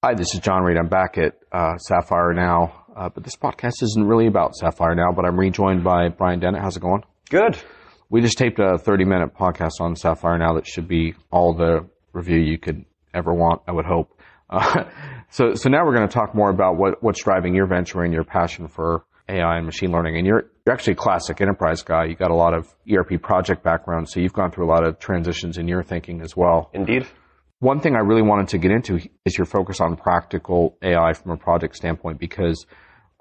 Hi, this is John Reed. I'm back at Sapphire Now, but this podcast isn't really about Sapphire Now, but I'm rejoined by Brian Dennett. How's it going? Good. We just taped a 30-minute podcast on Sapphire Now that should be all the review you could ever want, I would hope. So now we're going to talk more about what's driving your venture and your passion for AI and machine learning. And you're actually a classic enterprise guy. You got a lot of ERP project background, so you've gone through a lot of transitions in your thinking as well. Indeed. One thing I really wanted to get into is your focus on practical AI from a project standpoint, because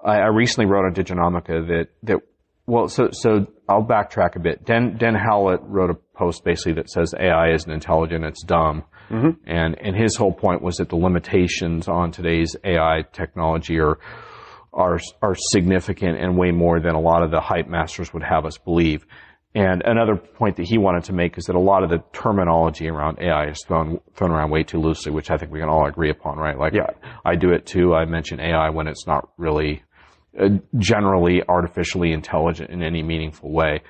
I recently wrote on Diginomica so I'll backtrack a bit. Den Howlett wrote a post basically that says AI isn't intelligent, it's dumb. Mm-hmm. And his whole point was that the limitations on today's AI technology are significant and way more than a lot of the hype masters would have us believe. And another point that he wanted to make is that a lot of the terminology around AI is thrown around way too loosely, which I think we can all agree upon, right? Like, yeah, I do it too. I mention AI when it's not really generally artificially intelligent in any meaningful way.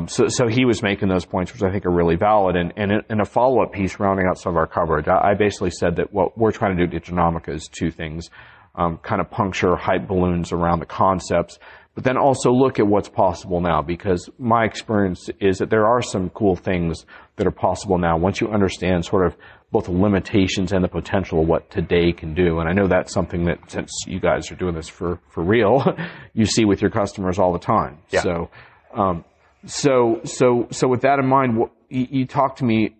So he was making those points, which I think are really valid. And in a follow-up piece, rounding out some of our coverage, I basically said that what we're trying to do at Diginomica is two things, kind of puncture hype balloons around the concepts, but then also look at what's possible now, because my experience is that there are some cool things that are possible now once you understand sort of both the limitations and the potential of what today can do. And I know that's something that, since you guys are doing this for real, you see with your customers all the time. Yeah. So with that in mind, you talked to me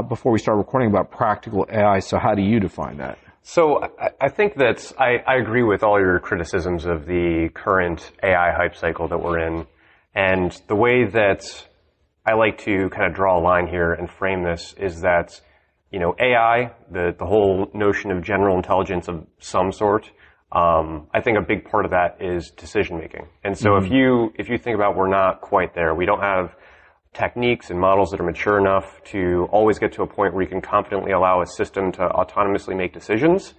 before we started recording about practical AI. So how do you define that? So I think that I agree with all your criticisms of the current AI hype cycle that we're in. And the way that I like to kind of draw a line here and frame this is that, you know, AI, the whole notion of general intelligence of some sort, I think a big part of that is decision making. And so if you think about, we're not quite there, we don't have techniques and models that are mature enough to always get to a point where you can confidently allow a system to autonomously make decisions.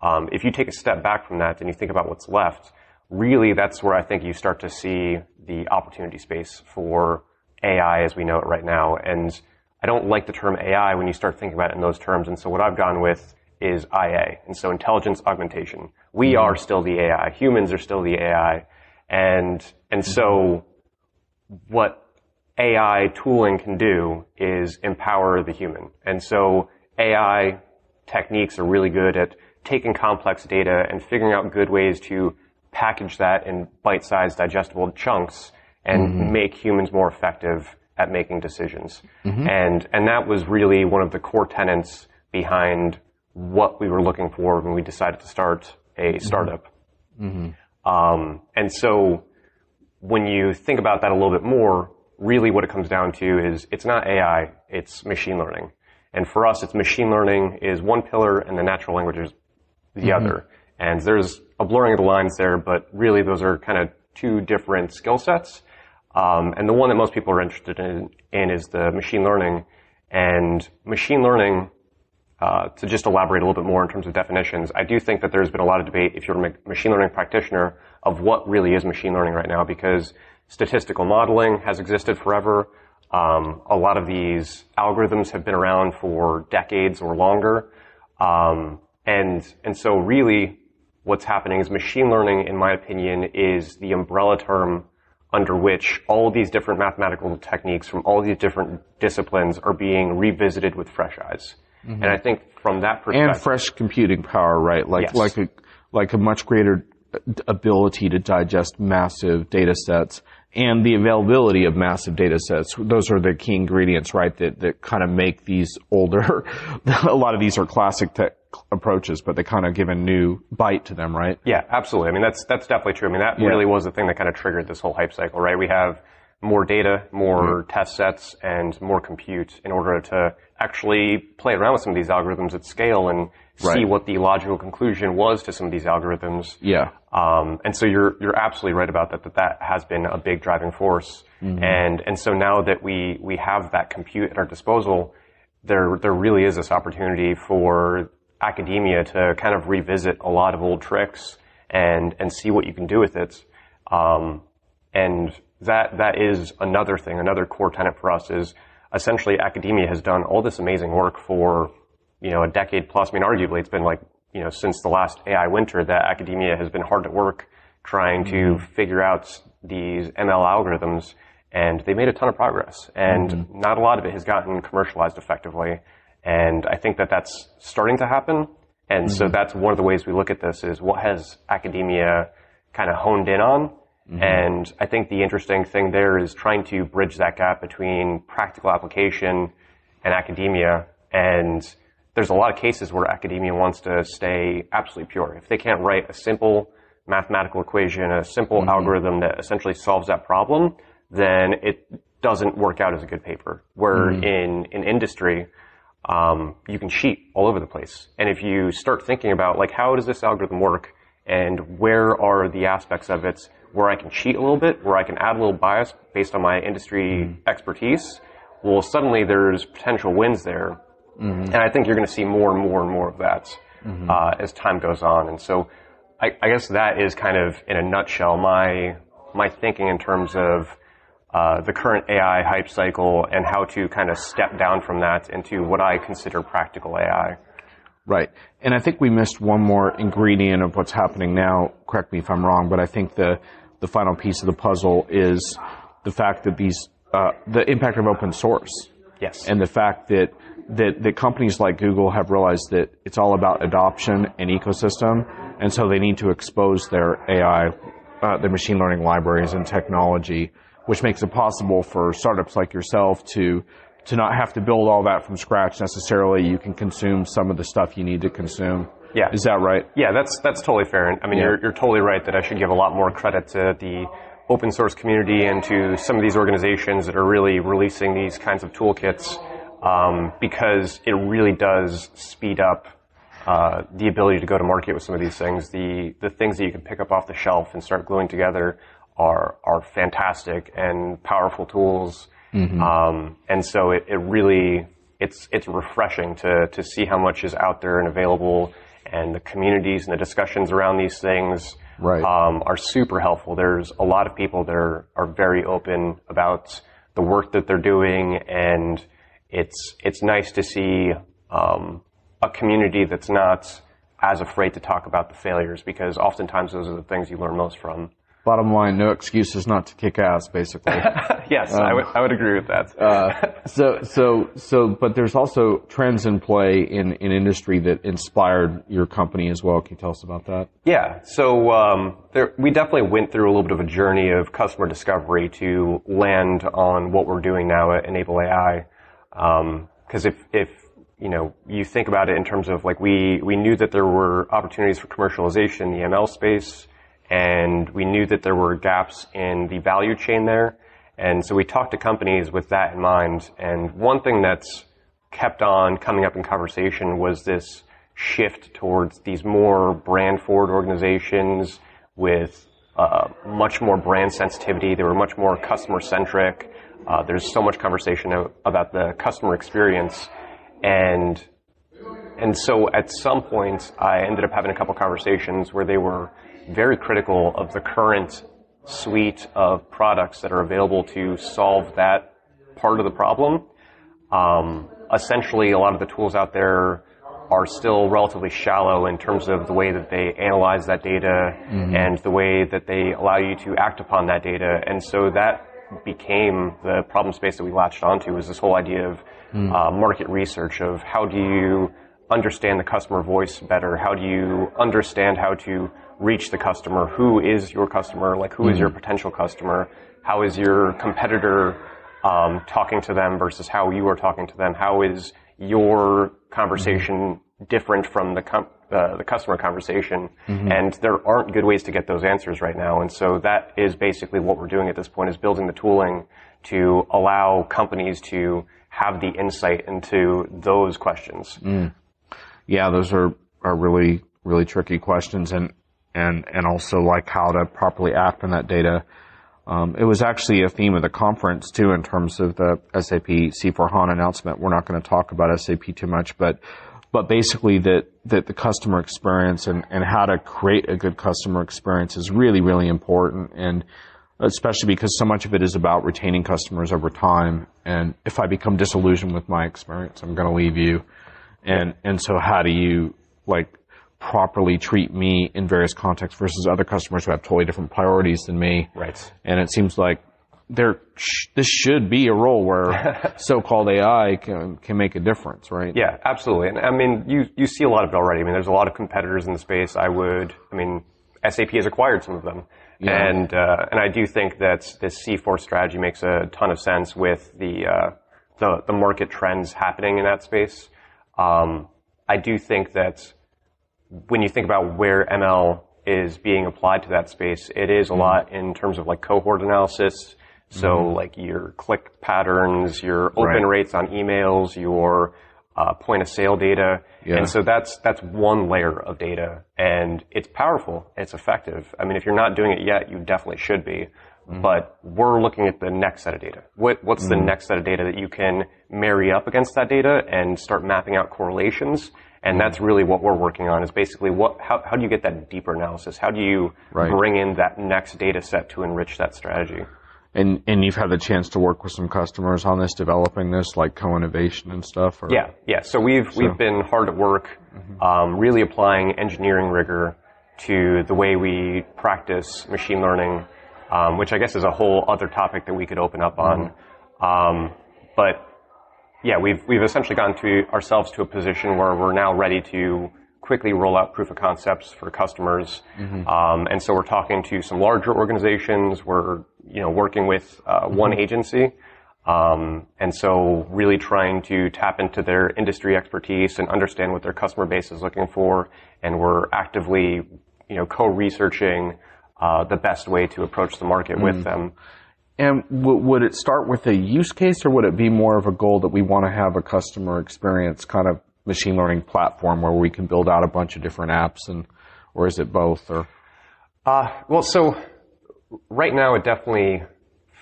If you take a step back from that and you think about what's left, really that's where I think you start to see the opportunity space for AI as we know it right now. And I don't like the term AI when you start thinking about it in those terms. And so what I've gone with is IA. And so intelligence augmentation. We are still the AI. Humans are still the AI. And so what AI tooling can do is empower the human. And so AI techniques are really good at taking complex data and figuring out good ways to package that in bite-sized digestible chunks and make humans more effective at making decisions. And that was really one of the core tenets behind what we were looking for when we decided to start a startup. And so when you think about that a little bit more, really what it comes down to is it's not AI, it's machine learning. And for us, it's machine learning is one pillar and the natural language is the other. And there's a blurring of the lines there, but really those are kind of two different skill sets. And the one that most people are interested in is the machine learning. And machine learning, to just elaborate a little bit more in terms of definitions, I do think that there's been a lot of debate, if you're a machine learning practitioner, of what really is machine learning right now, because statistical modeling has existed forever. A lot of these algorithms have been around for decades or longer. And so really what's happening is machine learning, in my opinion, is the umbrella term under which all these different mathematical techniques from all these different disciplines are being revisited with fresh eyes. And I think from that perspective... And fresh computing power, right? Like a much greater ability to digest massive data sets and the availability of massive data sets. Those are the key ingredients, right, that kind of make these older... a lot of these are classic tech approaches, but they kind of give a new bite to them, right? Yeah, absolutely. I mean, that's definitely true. I mean, that really was the thing that kind of triggered this whole hype cycle, right? We have more data, more test sets, and more compute in order to actually play around with some of these algorithms at scale and see what the logical conclusion was to some of these algorithms. Yeah. And so you're absolutely right about that has been a big driving force. And so now that we have that compute at our disposal, there really is this opportunity for academia to kind of revisit a lot of old tricks and see what you can do with it. And that is another thing, another core tenet for us is essentially academia has done all this amazing work for, a decade plus. I mean, arguably it's been like since the last AI winter, that academia has been hard at work trying to figure out these ML algorithms, and they made a ton of progress. And not a lot of it has gotten commercialized effectively. And I think that that's starting to happen. And so that's one of the ways we look at this is what has academia kind of honed in on. And I think the interesting thing there is trying to bridge that gap between practical application and academia. And there's a lot of cases where academia wants to stay absolutely pure. If they can't write a simple mathematical equation, a simple algorithm that essentially solves that problem, then it doesn't work out as a good paper. Where in industry, you can cheat all over the place. And if you start thinking about, like, how does this algorithm work and where are the aspects of it where I can cheat a little bit, where I can add a little bias based on my industry expertise, well, suddenly there's potential wins there. And I think you're going to see more and more and more of that as time goes on. And so I guess that is kind of, in a nutshell, my thinking in terms of the current AI hype cycle and how to kind of step down from that into what I consider practical AI. Right. And I think we missed one more ingredient of what's happening now. Correct me if I'm wrong, but I think the final piece of the puzzle is the fact that the impact of open source. Yes. And the fact that companies like Google have realized that it's all about adoption and ecosystem, and so they need to expose their AI, their machine learning libraries and technology, which makes it possible for startups like yourself to not have to build all that from scratch necessarily. You can consume some of the stuff you need to consume. Yeah. Is that right? Yeah, that's totally fair. And I mean, you're totally right that I should give a lot more credit to the open source community and to some of these organizations that are really releasing these kinds of toolkits, because it really does speed up the ability to go to market with some of these things. The things that you can pick up off the shelf and start gluing together are fantastic and powerful tools. And so it really, it's refreshing to see how much is out there and available, and the communities and the discussions around these things are super helpful. There's a lot of people that are very open about the work that they're doing, and it's nice to see a community that's not as afraid to talk about the failures, because oftentimes those are the things you learn most from. Bottom line, no excuses not to kick ass, basically. Yes, I would agree with that. But there's also trends in play in industry that inspired your company as well. Can you tell us about that? Yeah. So we definitely went through a little bit of a journey of customer discovery to land on what we're doing now at Enable AI. Because if you think about it in terms of, like, we knew that there were opportunities for commercialization in the ML space, and we knew that there were gaps in the value chain there. And so we talked to companies with that in mind. And one thing that's kept on coming up in conversation was this shift towards these more brand-forward organizations with much more brand sensitivity. They were much more customer-centric. There's so much conversation about the customer experience. And so at some point, I ended up having a couple conversations where they were very critical of the current suite of products that are available to solve that part of the problem. Essentially, a lot of the tools out there are still relatively shallow in terms of the way that they analyze that data and the way that they allow you to act upon that data. And so that became the problem space that we latched onto, was this whole idea of market research, of how do you understand the customer voice better? How do you understand how to reach the customer? Who is your customer? Like, who is your potential customer? How is your competitor talking to them versus how you are talking to them? How is your conversation different from the customer conversation? And there aren't good ways to get those answers right now. And so that is basically what we're doing at this point, is building the tooling to allow companies to have the insight into those questions. Yeah, those are really, really tricky questions, and also, like, how to properly act on that data. It was actually a theme of the conference too, in terms of the SAP C4HANA announcement. We're not going to talk about SAP too much, but basically that the customer experience and how to create a good customer experience is really, really important, and especially because so much of it is about retaining customers over time. And if I become disillusioned with my experience, I'm going to leave you. And so how do you, like, properly treat me in various contexts versus other customers who have totally different priorities than me. Right. And it seems like this should be a role where so-called AI can make a difference, right? Yeah, absolutely. And I mean, you see a lot of it already. I mean, there's a lot of competitors in the space. SAP has acquired some of them. Yeah. And I do think that this C4 strategy makes a ton of sense with the market trends happening in that space. I do think that when you think about where ML is being applied to that space, it is a lot in terms of like cohort analysis. So like your click patterns, your open rates on emails, your point of sale data. Yeah. And so that's one layer of data, and it's powerful. It's effective. I mean, if you're not doing it yet, you definitely should be. But we're looking at the next set of data. What's the next set of data that you can marry up against that data and start mapping out correlations? And that's really what we're working on, is basically how do you get that deeper analysis? How do you bring in that next data set to enrich that strategy? And you've had the chance to work with some customers on this, developing this, like co-innovation and stuff? Or? Yeah. So we've been hard at work, really applying engineering rigor to the way we practice machine learning, which I guess is a whole other topic that we could open up on. But yeah, we've essentially gotten ourselves to a position where we're now ready to quickly roll out proof of concepts for customers. And so we're talking to some larger organizations. We're working with one agency. And so really trying to tap into their industry expertise and understand what their customer base is looking for. And we're actively, co-researching the best way to approach the market with them. And would it start with a use case, or would it be more of a goal that we want to have a customer experience kind of machine learning platform where we can build out a bunch of different apps, or is it both? Or so right now it definitely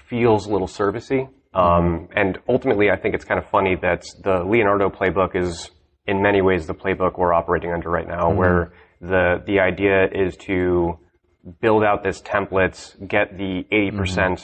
feels a little servicey. And ultimately I think it's kind of funny that the Leonardo playbook is in many ways the playbook we're operating under right now, where the idea is to build out this template, get the 80%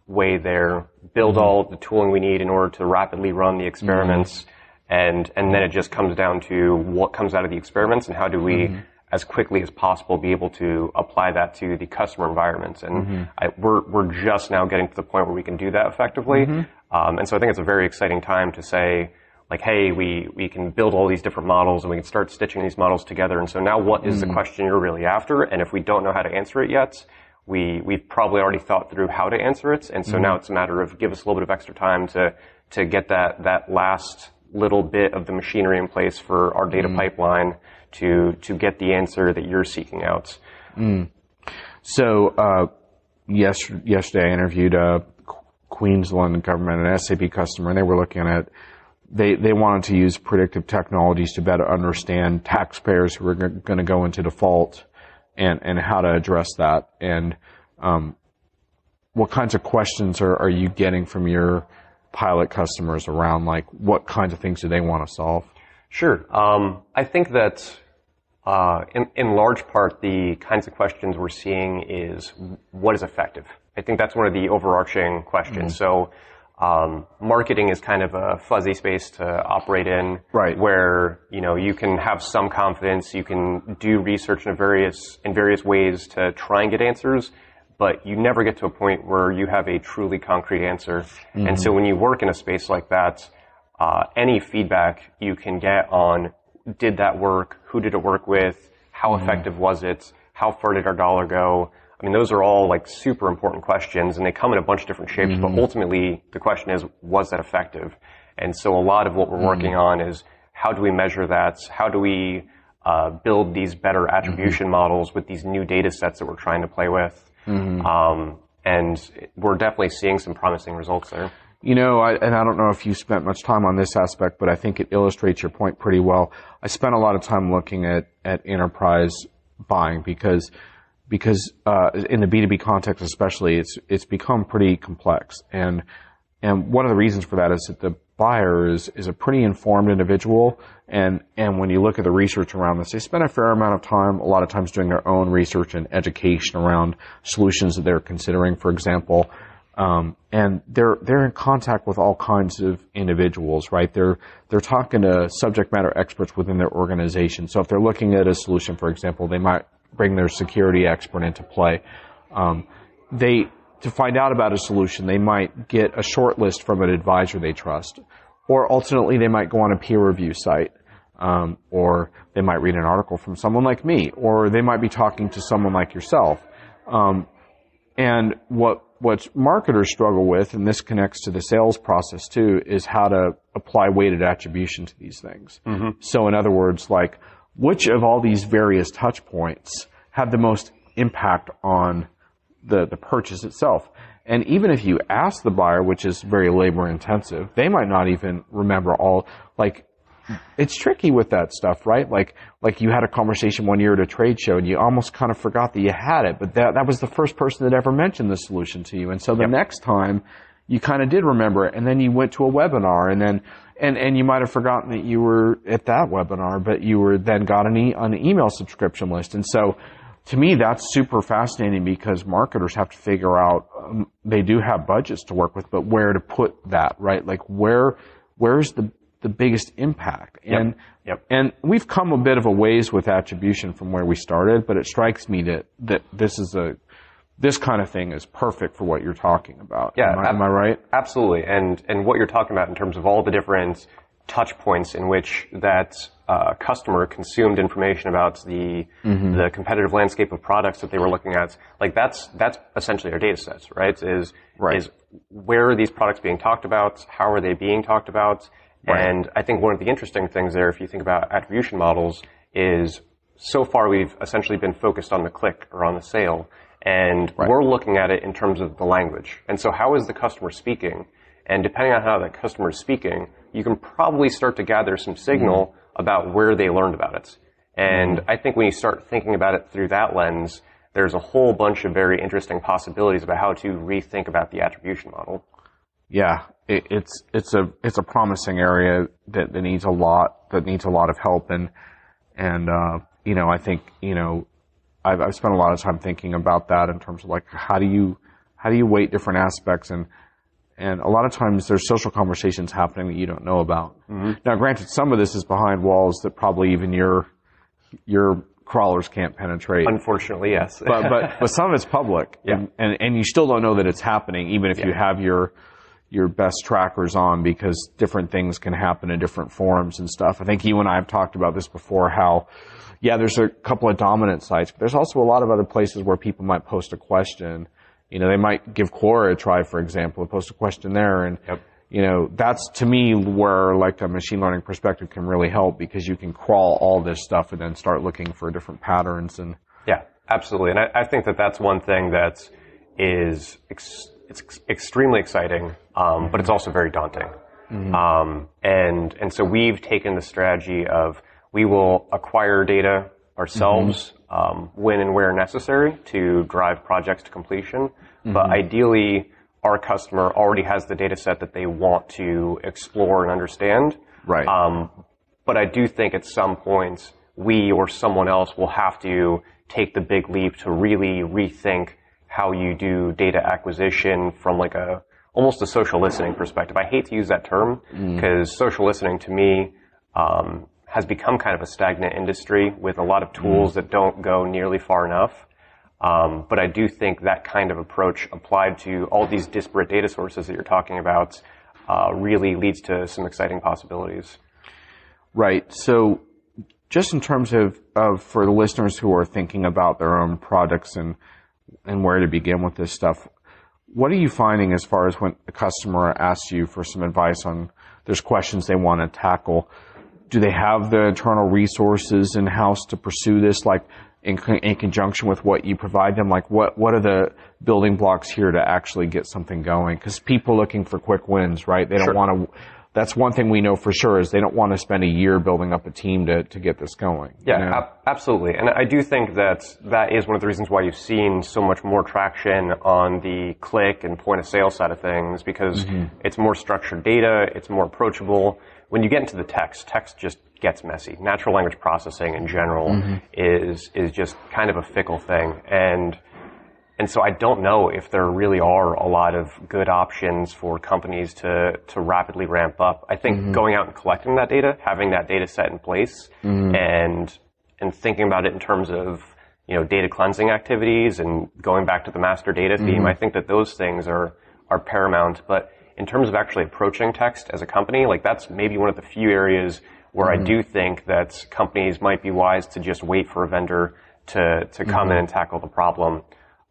way there, build all the tooling we need in order to rapidly run the experiments, and then it just comes down to what comes out of the experiments and how do we, as quickly as possible, be able to apply that to the customer environments. And we're just now getting to the point where we can do that effectively. And so I think it's a very exciting time to say, like, hey, we can build all these different models and we can start stitching these models together. And so now what is the question you're really after? And if we don't know how to answer it yet, we've probably already thought through how to answer it. And so now it's a matter of give us a little bit of extra time to get that last little bit of the machinery in place for our data pipeline to get the answer that you're seeking out. So, yesterday I interviewed a Queensland government, an SAP customer, and they were looking at they wanted to use predictive technologies to better understand taxpayers who are going to go into default and how to address that. And what kinds of questions are you getting from your pilot customers around, like, what kinds of things do they want to solve? Sure. I think that in large part the kinds of questions we're seeing is what is effective. I think that's one of the overarching questions. So marketing is kind of a fuzzy space to operate in, where you can have some confidence, you can do research in various ways to try and get answers, but you never get to a point where you have a truly concrete answer. And so when you work in a space like that, any feedback you can get on did that work, who did it work with, how effective was it, how far did our dollar go? I mean, those are all like super important questions, and they come in a bunch of different shapes, but ultimately the question is, was that effective? And so a lot of what we're working on is how do we measure that? How do we build these better attribution models with these new data sets that we're trying to play with? And we're definitely seeing some promising results there. I don't know if you spent much time on this aspect, but I think it illustrates your point pretty well. I spent a lot of time looking at enterprise buying because in the B2B context especially, it's become pretty complex. And one of the reasons for that is that the buyer is a pretty informed individual. And when you look at the research around this, they spend a fair amount of time, a lot of times doing their own research and education around solutions that they're considering. For example, And they're in contact with all kinds of individuals, right? They're talking to subject matter experts within their organization. So if they're looking at a solution, for example, they might bring their security expert into play. To find out about a solution, they might get a short list from an advisor they trust, or ultimately they might go on a peer review site, or they might read an article from someone like me, or they might be talking to someone like yourself. And what marketers struggle with, and this connects to the sales process too, is how to apply weighted attribution to these things. Mm-hmm. So in other words, like, which of all these various touch points have the most impact on the purchase itself? And even if you ask the buyer, which is very labor intensive, they might not even remember all, like, it's tricky with that stuff, right? Like you had a conversation one year at a trade show and you almost kind of forgot that you had it, but that was the first person that ever mentioned the solution to you. And so the next time you kind of did remember it, and then you went to a webinar, and then, and you might have forgotten that you were at that webinar, but you were then got an email subscription list. And so to me, that's super fascinating because marketers have to figure out, they do have budgets to work with, but where to put that, right? Like where's the biggest impact? And and we've come a bit of a ways with attribution from where we started, but it strikes me that this kind of thing is perfect for what you're talking about. Yeah, am I right? Absolutely. And what you're talking about in terms of all the different touch points in which that customer consumed information about the competitive landscape of products that they were looking at, like that's essentially our data sets, right? Is where are these products being talked about? How are they being talked about? Right. And I think one of the interesting things there, if you think about attribution models, is so far we've essentially been focused on the click or on the sale, and we're looking at it in terms of the language. And so how is the customer speaking? And depending on how that customer is speaking, you can probably start to gather some signal about where they learned about it. And I think when you start thinking about it through that lens, there's a whole bunch of very interesting possibilities about how to rethink about the attribution model. Yeah, it's a promising area that needs a lot of help, and I think I've spent a lot of time thinking about that in terms of like how do you weight different aspects, and a lot of times there's social conversations happening that you don't know about. Mm-hmm. Now, granted, some of this is behind walls that probably even your crawlers can't penetrate. Unfortunately, yes. but some of it's public, and you still don't know that it's happening, even if you have your best trackers on, because different things can happen in different forums and stuff. I think you and I have talked about this before, how, there's a couple of dominant sites, but there's also a lot of other places where people might post a question. They might give Quora a try, for example, and post a question there. And, that's to me where like a machine learning perspective can really help, because you can crawl all this stuff and then start looking for different patterns. And yeah, absolutely. And I think that that's one thing that is it's extremely exciting, but it's also very daunting. Mm-hmm. And so we've taken the strategy of we will acquire data ourselves when and where necessary to drive projects to completion. Mm-hmm. But ideally, our customer already has the data set that they want to explore and understand. Right. But I do think at some point we or someone else will have to take the big leap to really rethink how you do data acquisition from like almost a social listening perspective. I hate to use that term because social listening to me has become kind of a stagnant industry with a lot of tools that don't go nearly far enough. But I do think that kind of approach applied to all these disparate data sources that you're talking about really leads to some exciting possibilities. Right. So just in terms of for the listeners who are thinking about their own products and where to begin with this stuff, what are you finding as far as when a customer asks you for some advice on there's questions they want to tackle? Do they have the internal resources in-house to pursue this, like in conjunction with what you provide them? Like what are the building blocks here to actually get something going? Because people are looking for quick wins, right? They don't want to. That's one thing we know for sure is they don't want to spend a year building up a team to get this going. Yeah, absolutely. And I do think that is one of the reasons why you've seen so much more traction on the click and point of sale side of things, because it's more structured data, it's more approachable. When you get into the text just gets messy. Natural language processing in general is just kind of a fickle thing. And And so I don't know if there really are a lot of good options for companies to rapidly ramp up. I think going out and collecting that data, having that data set in place, and thinking about it in terms of, data cleansing activities and going back to the master data theme, I think that those things are paramount. But in terms of actually approaching text as a company, like that's maybe one of the few areas where I do think that companies might be wise to just wait for a vendor to come in and tackle the problem.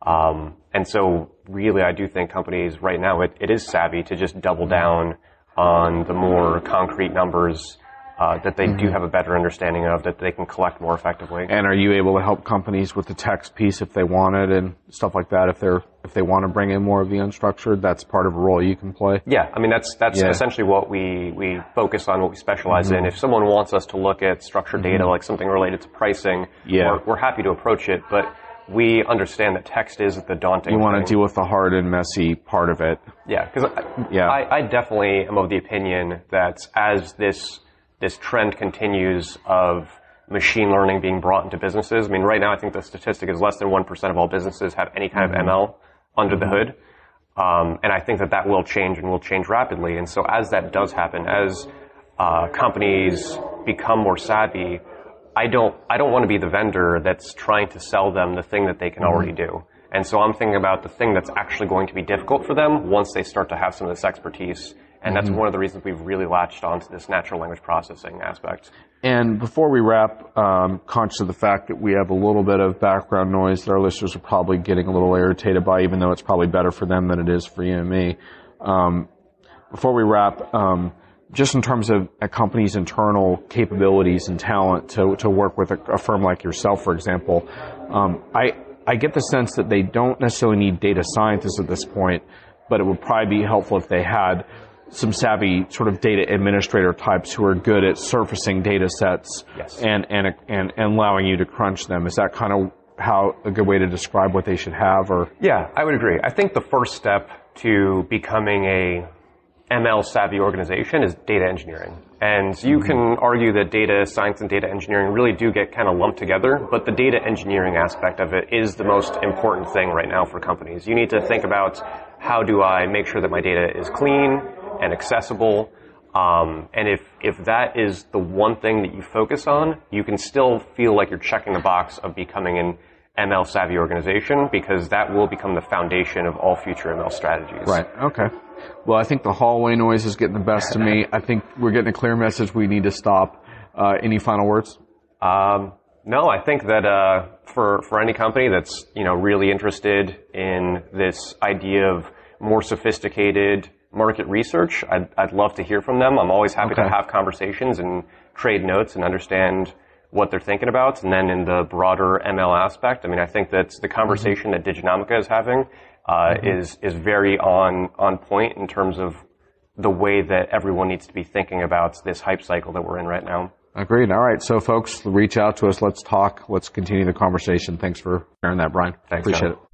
And so really I do think companies right now, it is savvy to just double down on the more concrete numbers that they do have a better understanding of, that they can collect more effectively. And are you able to help companies with the text piece if they want it and stuff like that? If they want to bring in more of the unstructured, that's part of a role you can play? Yeah, I mean, that's essentially what we focus on, what we specialize in. If someone wants us to look at structured data, like something related to pricing, we're happy to approach it, but we understand that text is the daunting thing. You want to deal with the hard and messy part of it. Yeah, because I definitely am of the opinion that as this trend continues of machine learning being brought into businesses, I mean, right now I think the statistic is less than 1% of all businesses have any kind of ML under the hood. And I think that will change and will change rapidly. And so as that does happen, as companies become more savvy, I don't want to be the vendor that's trying to sell them the thing that they can already do. And so I'm thinking about the thing that's actually going to be difficult for them once they start to have some of this expertise. And that's one of the reasons we've really latched onto this natural language processing aspect. And before we wrap, conscious of the fact that we have a little bit of background noise that our listeners are probably getting a little irritated by, even though it's probably better for them than it is for you and me. Before we wrap, just in terms of a company's internal capabilities and talent to work with a firm like yourself, for example, I get the sense that they don't necessarily need data scientists at this point, but it would probably be helpful if they had some savvy sort of data administrator types who are good at surfacing data sets and allowing you to crunch them. Is that kind of how a good way to describe what they should have? Or yeah, I would agree. I think the first step to becoming a ML savvy organization is data engineering. And you can argue that data science and data engineering really do get kind of lumped together, but the data engineering aspect of it is the most important thing right now for companies. You need to think about, how do I make sure that my data is clean and accessible? And if that is the one thing that you focus on, you can still feel like you're checking the box of becoming an ML savvy organization, because that will become the foundation of all future ML strategies. Right. Okay. Well, I think the hallway noise is getting the best of me. I think we're getting a clear message. We need to stop. Any final words? No, I think that for any company that's really interested in this idea of more sophisticated market research, I'd love to hear from them. I'm always happy to have conversations and trade notes and understand what they're thinking about. And then in the broader ML aspect, I mean, I think that the conversation that Diginomica is having is very on point in terms of the way that everyone needs to be thinking about this hype cycle that we're in right now. Agreed. All right. So folks, reach out to us. Let's talk. Let's continue the conversation. Thanks for sharing that, Brian. Thanks, Appreciate John. it.